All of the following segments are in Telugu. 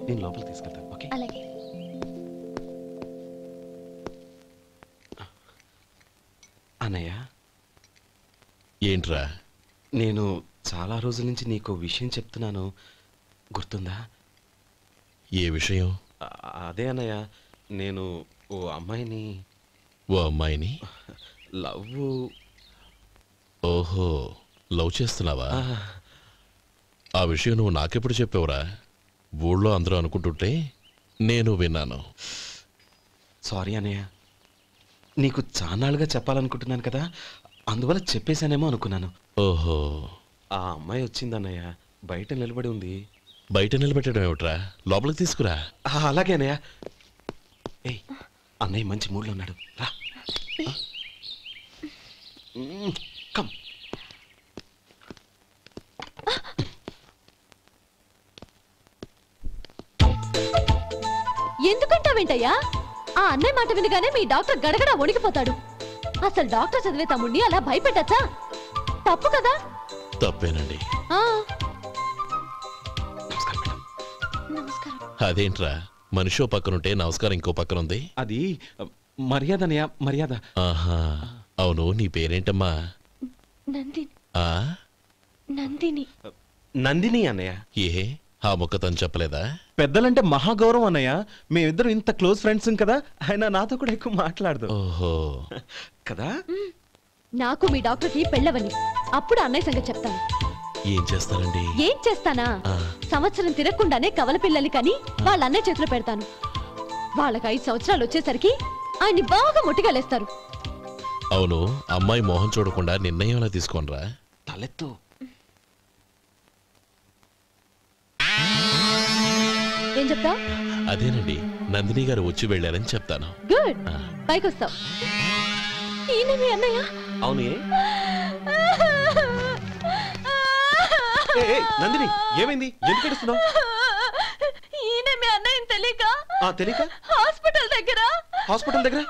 నేను లోపలికి తీసుకెళ్తాను. ఓకే అలాగే. అన్నయ్య ఏంట్రా? నేను చాలా రోజుల నుంచి నీకు విషయం చెప్తున్నాను, గుర్తుందా? ఏ విషయం? అదే అన్నయ్య, నేను ఓ అమ్మాయిని లవ్. ఓహో, లవ్ చేస్తున్నావా? ఆ విషయం నువ్వు నాకెప్పుడు చెప్పావురా? ఊళ్ళో అందరూ అనుకుంటుంటే నేను విన్నాను. సారీ అన్నయ్య, నీకు చాన్నాళ్ళుగా చెప్పాలనుకుంటున్నాను కదా, అందువల్ల చెప్పేశానేమో అనుకున్నాను. ఓహో, ఆ అమ్మాయి వచ్చిందన్నయ్య, బయట నిలబడి ఉంది. బయట నిలబెట్టడం ఏమిట్రా? లోపలికి తీసుకురా. అలాగే అన్నయ్య. ఏయ్, అన్నయ్య మంచి మూడ్లో ఉన్నాడు, రా. కమ్. ఎందుకంటావేంటయ్యా? ఆ అన్నయ్య మాట వినగానే మీ డాక్టర్ గడగడ వణికిపోతాడు. అసలు డాక్టర్ చదివే తమ్ముడిని అలా భయపెట్టచ్చా? తప్పు కదా? తప్పేనండి. నమస్కారం. అదేంట్రా, మనిషో పక్కనుంటే నమస్కారం ఇంకో పక్కనుంది? అది మర్యాద అన్నయ్య, మర్యాద. ఆహా, అవును, నీ పేరేంటమ్మా? నందిని. నందిని. నందిని అన్నయ్య. ఏ, ఆ మొక్క తను చెప్పలేదా? పెద్దలంటే మహాగౌరవం అన్నయ్య, మేమిద్దరం ఇంత క్లోజ్ ఫ్రెండ్స్ కదా, ఆయన నాతో కూడా ఎక్కువ మాట్లాడదు. ఓహో కదా. నాకు మీ డాక్టర్కి పెళ్ళవని, అప్పుడు అన్నయ్య సంగతి చెప్తాను. ఏం చేస్తారండి? ఏం చేస్తానా? సంవత్సరం తిరగకుండానే కవల పిల్లల్ని కని వాళ్ళ అన్నయ్య చేతిలో పెడతాను. వాళ్ళకి 5 సంవత్సరాలు వచ్చేసరికి ఆయన్ని బాగా ముట్టిగలేస్తారు. అవును, అమ్మాయి మోహం చూడకుండా నిర్ణయం ఎలా తీసుకోనరా? తలెత్తు. ఏం చెప్తా? అదేనండి, నందిని గారు వచ్చి వెళ్ళారని చెప్తాను. గుడ్, పైకొస్తావు. ఈయన మీ అన్నయ్య? అవును. నందిని, ఏమైంది? ఎందుకు ఏడుస్తున్నావు? ఈయన మీ అన్నయ్యని తెలియక హాస్పిటల్ దగ్గర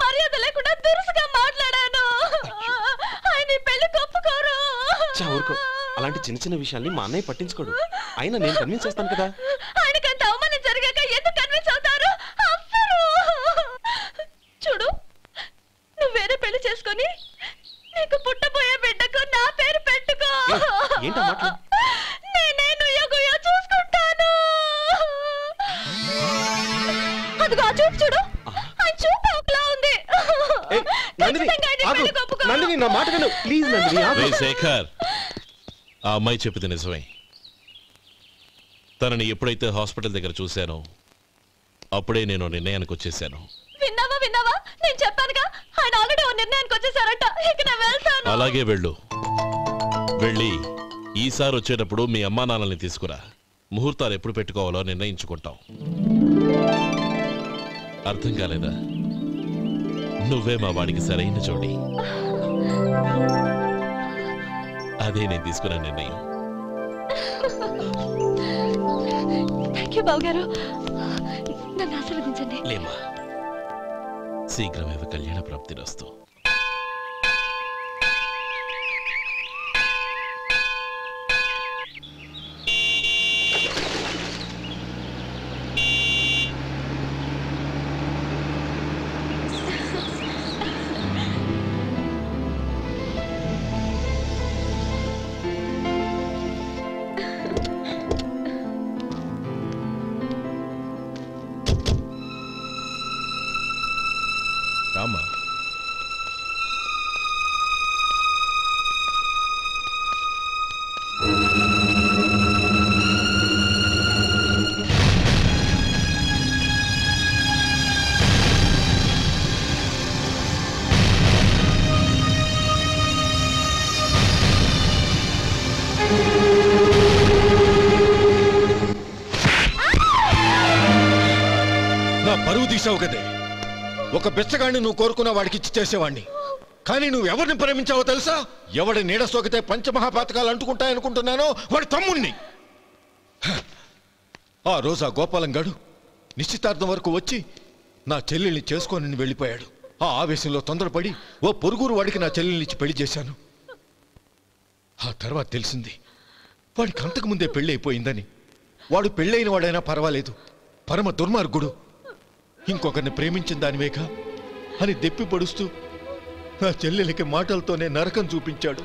మర్యాద లేకుండా దురుసుగా మాట్లాడాను. ఆయన పెళ్లి ఒప్పుకోరు. ఊరుకో, అలాంటి చిన్న చిన్న విషయాల్ని మా అన్నయ్య పట్టించుకోడు. అయినా నేను కన్విన్స్ చేస్తాను కదా. ఆయనకంత అవమానం జరిగాక ఎందుకు కన్విన్స్ అవుతారు? చూడు, నువ్వు వేరే పెళ్లి చేసుకొని నీకు పుట్టబోయే బిడ్డకు నా పేరు పెట్టుకో. ఏంటో మాట్లాడు. నేనే నుయ్యగుయ్య చూసుకుంటాను. అదిగో ఆ చూపు చూడు, ఆ చూపు ఒకలా ఉంది. నందిని, నా మాట విను ప్లీజ్. నందిని. శేఖర్, ఆ అమ్మాయి చెప్పింది నిజమే. తనని ఎప్పుడైతే హాస్పిటల్ దగ్గర చూశానో అప్పుడే నేను నిర్ణయానికి వచ్చేసాను. విన్నావా? నేను చెప్పానుగా, ఆయన ఆల్రెడీ ఓ నిర్ణయానికి వచ్చేసారట. ఇక నేను వెళ్తాను. అలాగే వెళ్ళు. వెళ్ళి ఈసారి వచ్చేటప్పుడు మీ అమ్మా నాన్నల్ని తీసుకురా. ముహూర్తాలు ఎప్పుడు పెట్టుకోవాలో నిర్ణయించుకుంటాం. అర్థం కాలేదా? నువ్వే మా వాడికి సరైన జోడి. అదే నేను తీసుకున్న నిర్ణయం. థాంక్యూ బావగారు, నన్ను ఆశీర్వదించండి. లేమ్మా, శీఘ్రమేవ కళ్యాణ ప్రాప్తిరస్తు. రామా, నా పరువు తీసావు కదే. ఒక బిచ్చగాడిని నువ్వు కోరుకున్న వాడికి ఇచ్చి చేసేవాడిని. కానీ నువ్వు ఎవరిని ప్రేమించావో తెలుసా? ఎవడి నీడ సోకితే పంచమహాపాతకాలు అంటుకుంటాయనుకుంటున్నానో వాడి తమ్ముణ్ణి. ఆ రోజు ఆ గోపాలం గాడు నిశ్చితార్థం వరకు వచ్చి నా చెల్లెల్ని చేసుకొని వెళ్ళిపోయాడు. ఆ ఆవేశంలో తొందరపడి ఓ పొరుగురు వాడికి నా చెల్లెల్నిచ్చి పెళ్లి చేశాను. ఆ తర్వాత తెలిసింది వాడికి అంతకుముందే పెళ్ళి అయిపోయిందని. వాడు పెళ్ళైన వాడైనా పర్వాలేదు, పరమ దుర్మార్గుడు. ఇంకొకరిని ప్రేమించిన దానివేగా అని దెప్పి పడుస్తూ నా చెల్లెలకి మాటలతోనే నరకం చూపించాడు.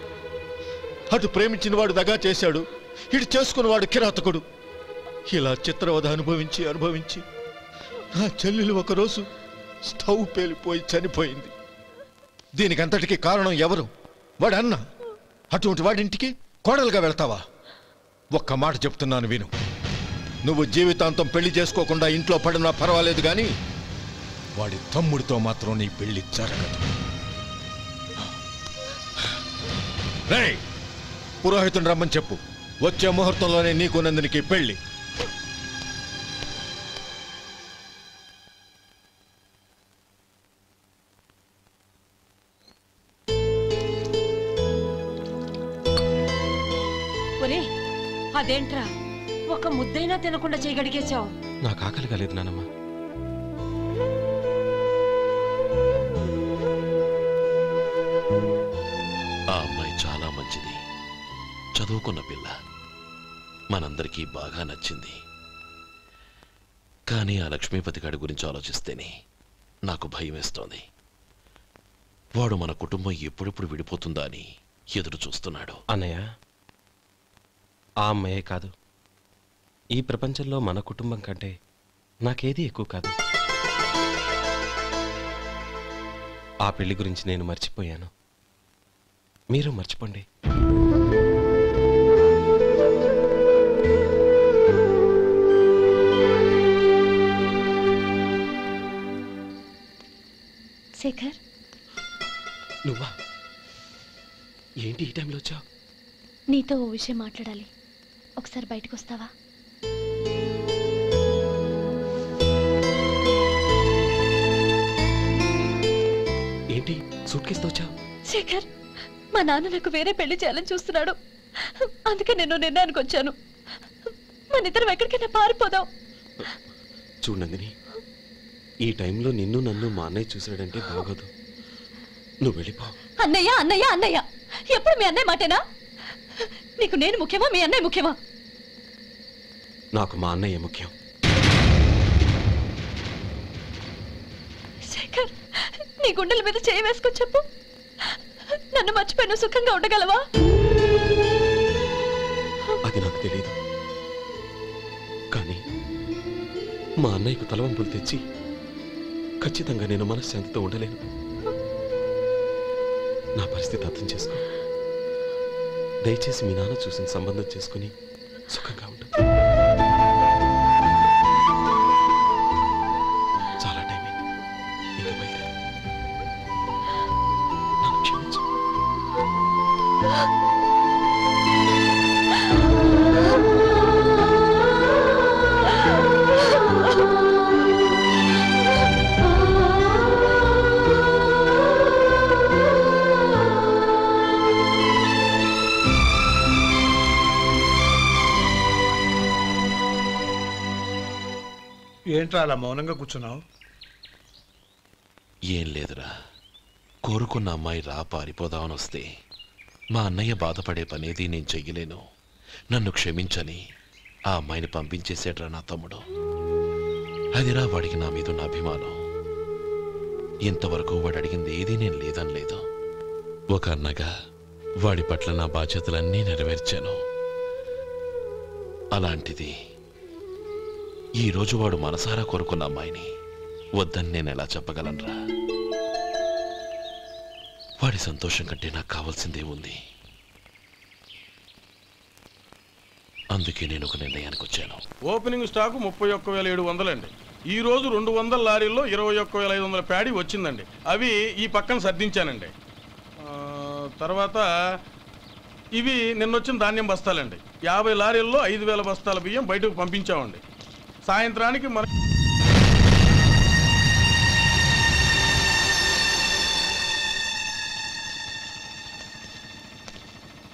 అటు ప్రేమించిన వాడు దగా చేశాడు, ఇటు చేసుకున్నవాడు కిరాతకుడు. ఇలా చిత్రవధ అనుభవించి అనుభవించి నా చెల్లెలు ఒకరోజు స్టవ్ పేలిపోయి చనిపోయింది. దీనికంతటికి కారణం ఎవరు? వాడు అన్న. అటువంటి వాడింటికి కోడలుగా వెళ్తావా? ఒక్క మాట చెప్తున్నాను విను. నువ్వు జీవితాంతం పెళ్లి చేసుకోకుండా ఇంట్లో పడినా పర్వాలేదు కానీ వాడి తమ్ముడితో మాత్రం నీ పెళ్లి జరగదు. రేయ్, పురోహితుని రమ్మని చెప్పు. వచ్చే ముహూర్తంలోనే నీకు నందినికి పెళ్లి. అదేంట్రా ఒక ముద్దైనా తినకుండా చేయగడిగేశావు? నాకు ఆకలి కాలేదు నానమ్మ. ఆ అమ్మాయి చాలా మంచిది, చదువుకున్న పిల్ల, మనందరికీ బాగా నచ్చింది. కానీ ఆ లక్ష్మీపతి గారి గురించి ఆలోచిస్తేనే నాకు భయం వేస్తోంది. వాడు మన కుటుంబం ఎప్పుడెప్పుడు విడిపోతుందా అని ఎదురు చూస్తున్నాడు. అన్నయ్య, ఆ అమ్మాయే కాదు, ఈ ప్రపంచంలో మన కుటుంబం కంటే నాకేది ఎక్కువ కాదు. ఆ పెళ్లి గురించి నేను మర్చిపోయాను, మీరు మర్చిపోండి. శేఖర్, నువ్వా? ఏంటి ఈ టైంలో వచ్చావు? నీతో ఓ విషయం మాట్లాడాలి. ఒకసారి బయటకు వస్తావా? ఏంటి సూట్ కేసుతో వచ్చావు? శేఖర్, మా నాన్న నాకు వేరే పెళ్లి చేయాలని చూస్తున్నాడు. అందుకే నేను నిర్ణయానికి వచ్చాను. మన ఇద్దరం ఎక్కడికైనా పారిపోదాం. చూడు నందిని, ఈ టైంలో నిన్ను నన్ను మా అన్నయ్య చూసాడంటే బాగోదు. నువ్వు వెళ్ళిపో. అన్నయ్య అన్నయ్య అన్నయ్య, ఎప్పుడు మీ అన్నయ్య మాటేనా? నీకు నేను ముఖ్యమా, మీ అన్నయ్య ముఖ్యమా? నాకు మా అన్నయ్య ముఖ్యం. శేఖర్, నీ గుండెల మీద చేయి వేసుకొని చెప్పు, నన్ను మర్చిపోయి సుఖంగా ఉండగలవా? అది నాకు తెలియదు, కానీ మా అన్నయ్యకు తలవంపులు తెచ్చి ఖచ్చితంగా నేను మనశ్శాంతితో ఉండలేను. నా పరిస్థితి అర్థం చేసుకో. దయచేసి మీ నాన్న చూసిన సంబంధం చేసుకుని సుఖంగా ఉండు. చాలా టైం అయింది, ఇంకా బయలుదేరు. నన్ను క్షమించు. ఏంట్రా అలా మౌనంగా కూర్చున్నావు? ఏం లేదురా, కోరుకున్న అమ్మాయి రా పారిపోదామని వస్తే మా అన్నయ్య బాధపడే పనేది నేను చెయ్యలేను, నన్ను క్షమించని ఆ అమ్మాయిని పంపించేసాడ్రా నా తమ్ముడు. అదిరా వాడికి నా మీద ఉన్న అభిమానం. ఇంతవరకు వాడు అడిగింది ఏదీ నేను లేదని లేదు. ఒక అన్నగా వాడి పట్ల నా బాధ్యతలన్నీ నెరవేర్చాను. అలాంటిది ఈరోజు వాడు మనసారా కోరుకున్న అమ్మాయిని వద్దని నేను ఎలా చెప్పగలనురా? వాడి సంతోషం కంటే నాకు కావాల్సిందే ఉంది. అందుకే నేను ఒక నిర్ణయానికి వచ్చాను. ఓపెనింగ్ స్టాకు 31,700 అండి. ఈ రోజు 200 లారీల్లో 21,500 ప్యాడీ వచ్చిందండి. అవి ఈ పక్కన సర్దించానండి. తర్వాత ఇవి నిన్నొచ్చిన ధాన్యం బస్తాలండి. 50 లారీల్లో 5,000 బస్తాల బియ్యం బయటకు పంపించామండి. సాయంత్రానికి మన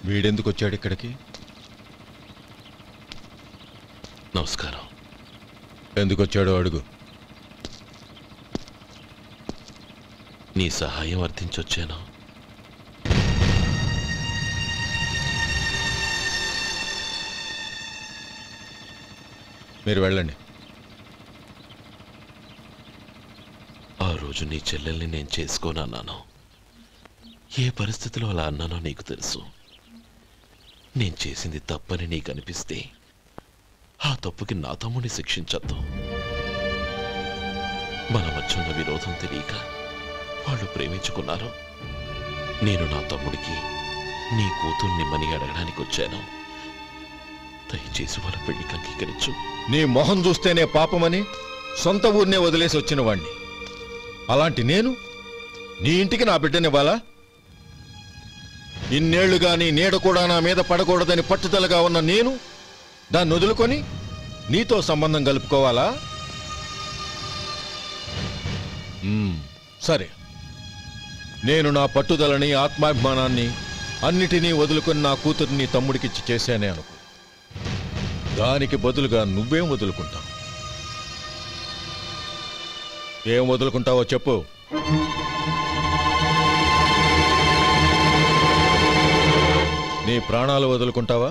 వీడెందుకు వచ్చాడు ఇక్కడికి? నమస్కారం. ఎందుకు వచ్చాడో అడుగు. నీ సహాయం అర్థించొచ్చాను. మీరు వెళ్ళండి. రోజు నీ చెల్లెల్ని నేను చేసుకోనన్నాను. ఏ పరిస్థితిలో అలా అన్నానో నీకు తెలుసు. నేను చేసింది తప్పని నీకు అనిపిస్తే ఆ తప్పుకి నా తమ్ముడిని శిక్షించద్దు. మన మధ్య ఉన్న విరోధం తెలియక వాళ్ళు ప్రేమించుకున్నారు. నేను నా తమ్ముడికి నీ కూతుర్నిమ్మని అడగడానికి వచ్చాను. దయచేసి వాళ్ళ పెళ్లికి అంగీకరించు. నీ మొహం చూస్తేనే పాపమని సొంత ఊరినే వదిలేసి వచ్చిన వాణ్ణి. అలాంటి నేను నీ ఇంటికి నా బిడ్డనివ్వాలా? ఇన్నేళ్లుగా నీ నీడ కూడా నా మీద పడకూడదని పట్టుదలగా ఉన్న నేను దాన్ని వదులుకొని నీతో సంబంధం కలుపుకోవాలా? సరే, నేను నా పట్టుదలని ఆత్మాభిమానాన్ని అన్నిటినీ వదులుకొని నా కూతుర్ని తమ్ముడికిచ్చి చేశానే అనుకో. దానికి బదులుగా నువ్వేం వదులుకుంటావు? ఏం వదులుకుంటావో చెప్పు. నీ ప్రాణాలు వదులుకుంటావా?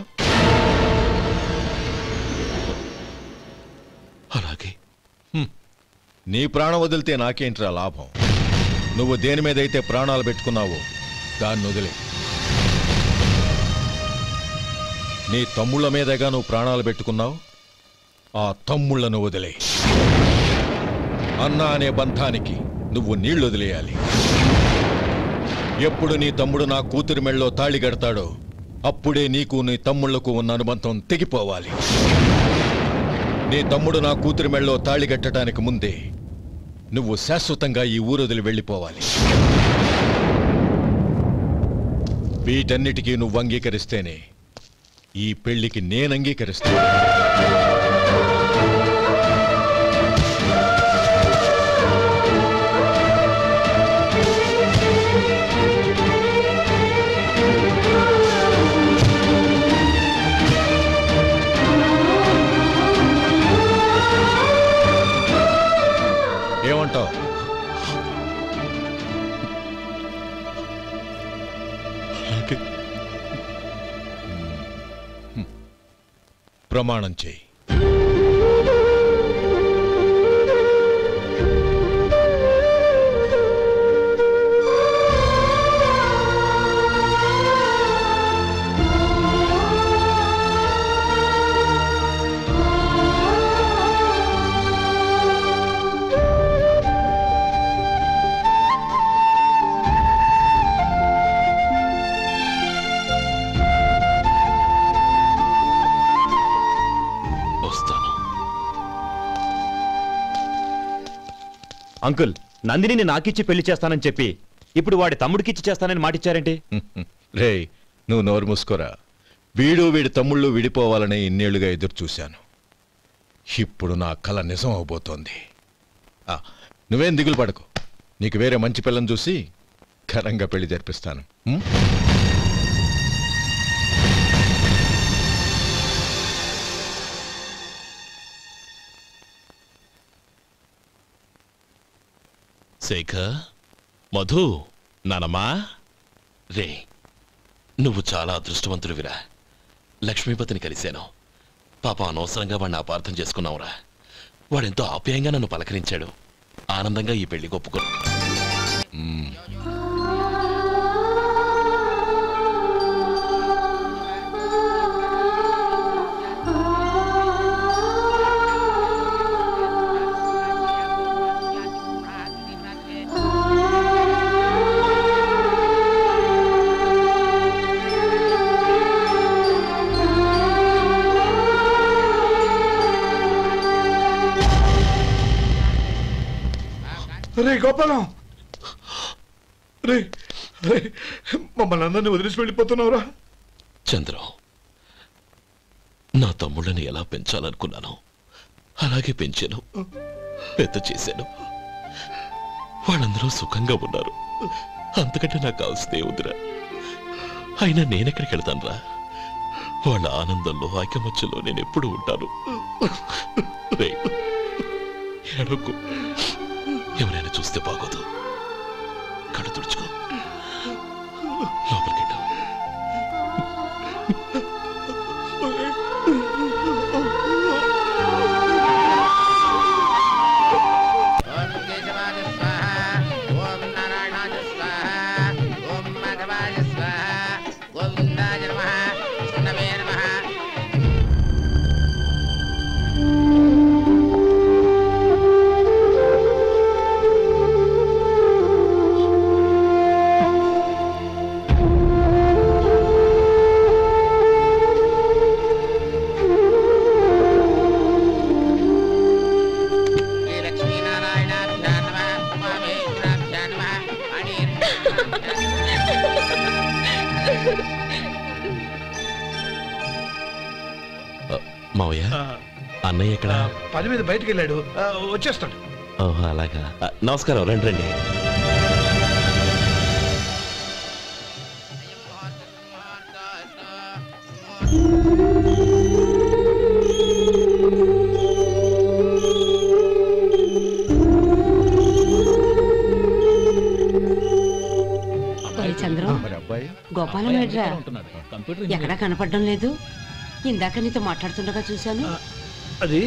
అలాగే. నీ ప్రాణం వదిలితే నాకేంట్రా లాభం? నువ్వు దేని మీదైతే ప్రాణాలు పెట్టుకున్నావో దాన్ని వదిలే. నీ తమ్ముళ్ళ మీదగా నువ్వు ప్రాణాలు పెట్టుకున్నావు. ఆ తమ్ముళ్లను వదిలే. అన్న అనే బంధానికి నువ్వు నీళ్లు వదిలేయాలి. ఎప్పుడు నీ తమ్ముడు నా కూతురి మెళ్ళలో తాళి కడతాడో అప్పుడే నీకు నీ తమ్ముళ్లకు ఉన్న అనుబంధం తెగిపోవాలి. నీ తమ్ముడు నా కూతురి మెళ్ళలో తాళి కట్టడానికి ముందే నువ్వు శాశ్వతంగా ఈ ఊరొదిలి వెళ్ళిపోవాలి. వీటన్నిటికీ నువ్వు అంగీకరిస్తేనే ఈ పెళ్లికి నేను అంగీకరిస్తాను. ఏమంటావు? ప్రమాణం చేయి. అంకుల్, నందిని నాకిచ్చి పెళ్లి చేస్తానని చెప్పి ఇప్పుడు వాడి తమ్ముడికిచ్చి చేస్తానని మాటిచ్చారేంటి? రే, నువ్వు నోరు మూసుకోరా. వీడి తమ్ముళ్ళు విడిపోవాలనే ఇన్నేళ్లుగా ఎదురు చూశాను. ఇప్పుడు నా కల నిజం అవబోతోంది. నువ్వేం దిగులు పడకు. నీకు వేరే మంచి పిల్లని చూసి ఘనంగా పెళ్లి జరిపిస్తాను. శేఖర్, మధు, నానమ్మా, రే, నువ్వు చాలా అదృష్టవంతుడివిరా. లక్ష్మీపతిని కలిశాను. పాప అనవసరంగా వాడిని అపార్థం చేసుకున్నావురా. వాడెంతో ఆప్యాయంగా నన్ను పలకరించాడు. ఆనందంగా ఈ పెళ్లి ఒప్పుకో. రే గోపాలం, రే రే, మమ్మల్ని అందరినీ వదిలేసి వెళ్ళిపోతున్నావురా? చంద్రం, నా తమ్ముళ్ళని ఎలా పెంచాలనుకున్నాను అలాగే పెంచాను, పెద్ద చేశాను. వాళ్ళందరూ సుఖంగా ఉన్నారు. అంతకంటే నాకు కావాల్సిందే ఉందిరా. అయినా నేనెక్కడికి వెళ్తానురా? వాళ్ళ ఆనందంలో ఐకమత్యంలో నేను ఎప్పుడు ఉంటాను. రే, ఎడకు. ఎవరైనా చూస్తే బాగోదు. కళ్ళు తుడుచుకో. లోపలికి అన్నయ్య ఎక్కడ? పని మీద బయటికి వెళ్ళాడు, వచ్చేస్తాడు. ఓహో అలాగా. నమస్కారం, రండి రండి. చంద్రం, గోపాలం ఏడ్రా? ఎక్కడా కనపడడం లేదు. ఇందాక నీతో మాట్లాడుతుండగా చూశాను. అది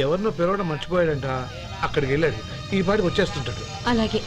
ఎవరినో పిలవడం మర్చిపోయాడంట, అక్కడికి వెళ్ళాడు. ఈ పాటికి వచ్చేస్తుంటాడు. అలాగే.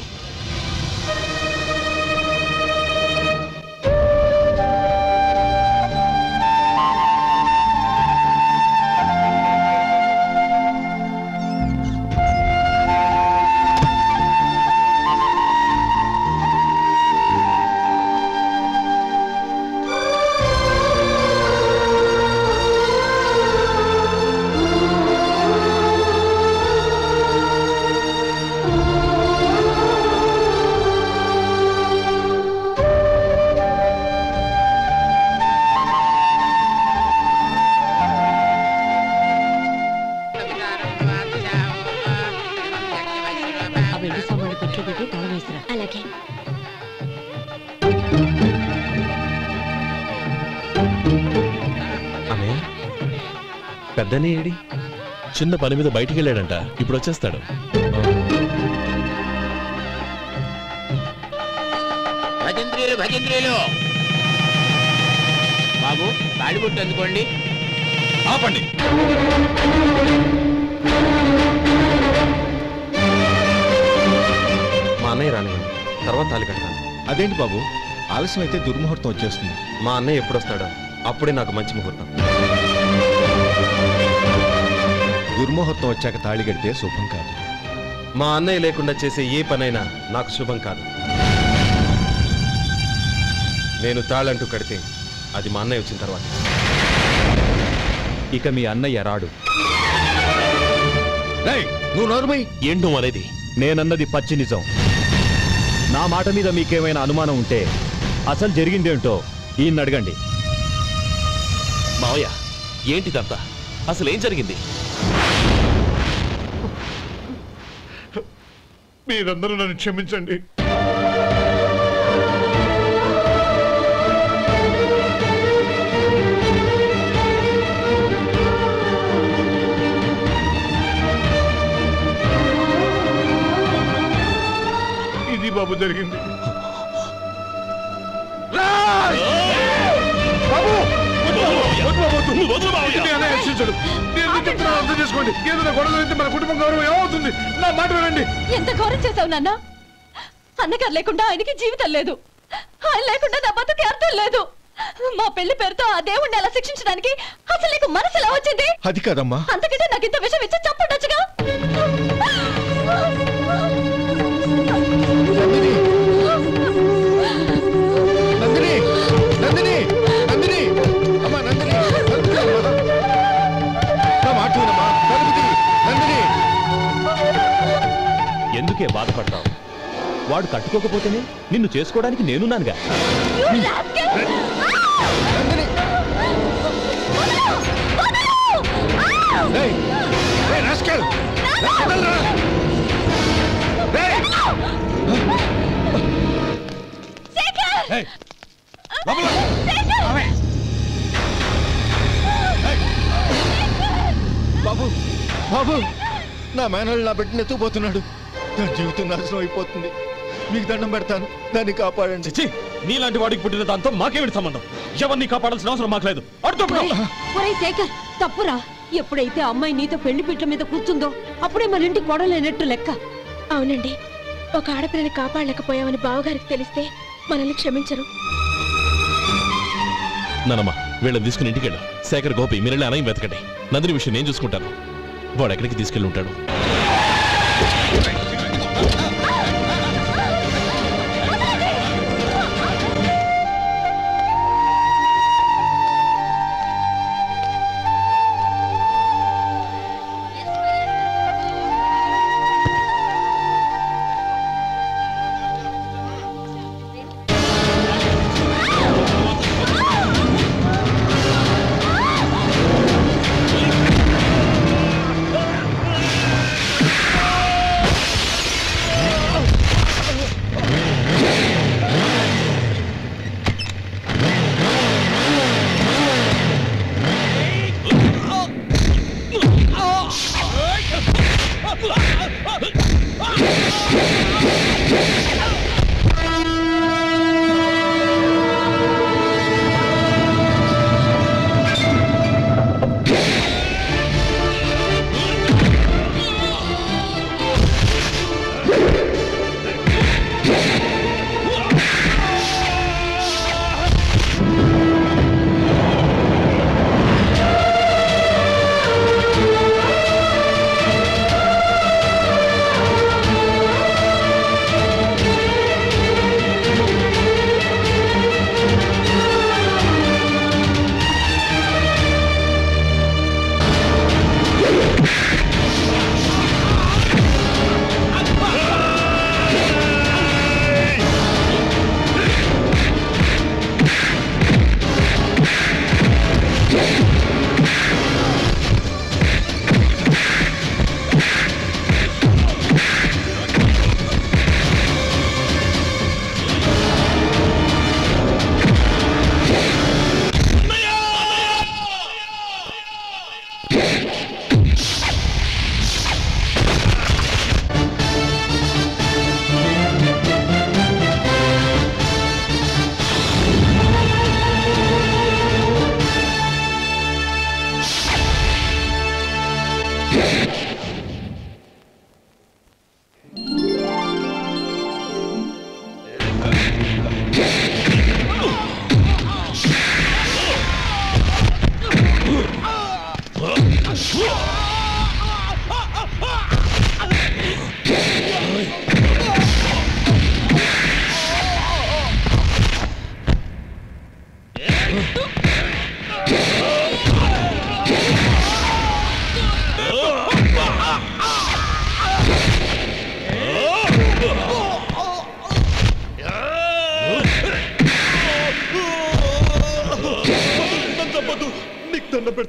అలాగే. అన్నయ్య, పెద్దనే ఏడి? చిన్న పని మీద బయటికి వెళ్ళాడంట, ఇప్పుడు వచ్చేస్తాడు. భజంత్రీలు బాబు, తాడిబొట్టు అందుకోండి. ఆపండి. మా అన్నయ్య రానివ్వండి, తర్వాత తాళి కడతాను. అదేంటి బాబు, ఆలస్యం అయితే దుర్ముహూర్తం వచ్చేస్తుంది. మా అన్నయ్య ఎప్పుడు వస్తాడో అప్పుడే నాకు మంచి ముహూర్తం. దుర్ముహూర్తం వచ్చాక తాళి కడితే శుభం కాదు. మా అన్నయ్య లేకుండా చేసే ఏ పనైనా నాకు శుభం కాదు. నేను తాళంటూ కడితే అది మా అన్నయ్య వచ్చిన తర్వాత. ఇక మీ అన్నయ్య రాడు. నువ్వు నోరుమై. ఏంటో అనేది? నేనన్నది పచ్చి నిజం. నా మాట మీద మీకేమైనా అనుమానం ఉంటే అసలు జరిగిందేంటో ఈయన్ని అడగండి. మావయ్య, ఏంటిదంతా? అసలు ఏం జరిగింది? మీరందరూ నన్ను క్షమించండి. ఇది బాబు జరిగింది. అర్థం చేసుకోండి. ఏదైనా గొడవ అయితే మన కుటుంబం గౌరవం ఏమవుతుంది? నా మాట వినండి. ఎంత ఘోరం చేశావు నాన్న. అన్నగారు లేకుండా ఆయనకి జీవితం లేదు, ఆయన లేకుండా నా బతుకి అర్థం లేదు. మా పెళ్లి పేరుతో ఆ దేవుణ్ణి ఎలా శిక్షించడానికి అసలు నీకు మనసు ఎలా వచ్చింది? అది కాదమ్మా. అంతకంటే నాకు ఇంత విషయం ఇచ్చి చంపుండొచ్చుగా. నందిని, నందిని, నందిని, అమ్మా నందిని, నా మాట వినమ్మా. నందిని, ఎందుకే బాధపడతావు? వాడు కట్టుకోకపోతేనే నిన్ను చేసుకోవడానికి నేనున్నానుగా. బాబు, బాబు, నా మేనల్ని నా బిడ్డను ఎత్తుకుపోతున్నాడు. నా జీవితం నాశనం అయిపోతుంది. మీకు దండం పెడతాను, దాన్ని కాపాడండి. చిచ్చి, నీలాంటి వాడికి పుట్టిన దాంతో మాకేమిటి సంబంధం? ఎవరిని కాపాడాల్సిన అవసరం మాకు లేదు. శేఖర్, తప్పురా. ఎప్పుడైతే అమ్మాయి నీతో పెళ్లి పీట్ల మీద కూర్చుందో అప్పుడే మన ఇంటి గొడవలేనట్టు లెక్క. అవునండి, ఒక ఆడపిల్లని కాపాడలేకపోయామని బావగారికి తెలిస్తే మనల్ని క్షమించరు. నానమ్మ, వీళ్ళని తీసుకుని ఇంటికి వెళ్ళు. శేఖర్, గోపి, మీరెళ్ళి అన్నయ్య వెతకండి. నందిని విషయం నేను చూసుకుంటాను. వాడు ఎక్కడికి తీసుకెళ్ళి ఉంటాడు?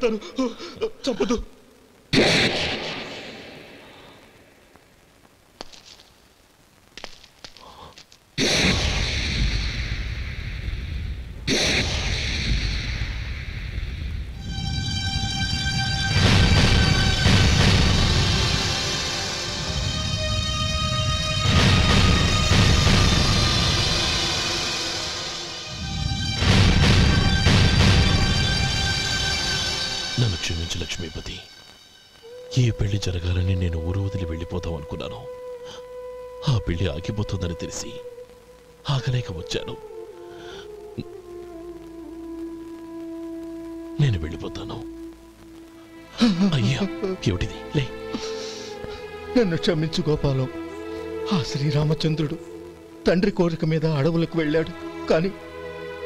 పెడతాను. చంపదు. నన్ను క్షమించు లక్ష్మీపతి. ఏ పెళ్లి జరగాలని నేను ఊరు వదిలి వెళ్ళిపోతాం అనుకున్నాను. ఆ పెళ్లి ఆగిపోతుందని తెలిసి ఆగలేక వచ్చాను. నేను వెళ్ళిపోతాను. అయ్యా, ఏమిటిది? లే. నన్ను క్షమించు గోపాలం. ఆ శ్రీరామచంద్రుడు తండ్రి కోరిక మీద అడవులకు వెళ్ళాడు. కానీ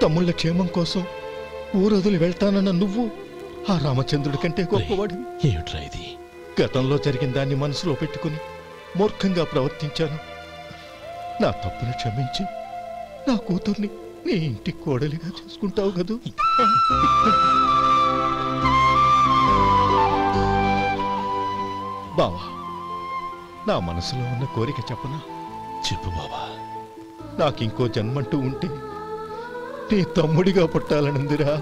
తమ్ముళ్ళ క్షేమం కోసం ఊరొదిలి వెళ్తానన్న నువ్వు ఆ రామచంద్రుడి కంటే గొప్పవాడివి. ఏమిట్రా ఇది? గతంలో జరిగిన దాన్ని మనసులో పెట్టుకుని మూర్ఖంగా ప్రవర్తించాను. నా తప్పును క్షమించి నా కూతుర్ని నీ ఇంటి కోడలిగా చూసుకుంటావు కదూ. బావా, నా మనసులో ఉన్న కోరిక చెప్పనా? చెప్పు బావా. నాకింకో జన్మంటూ ఉంటే నీ తమ్ముడిగా పుట్టాలనుందిరా.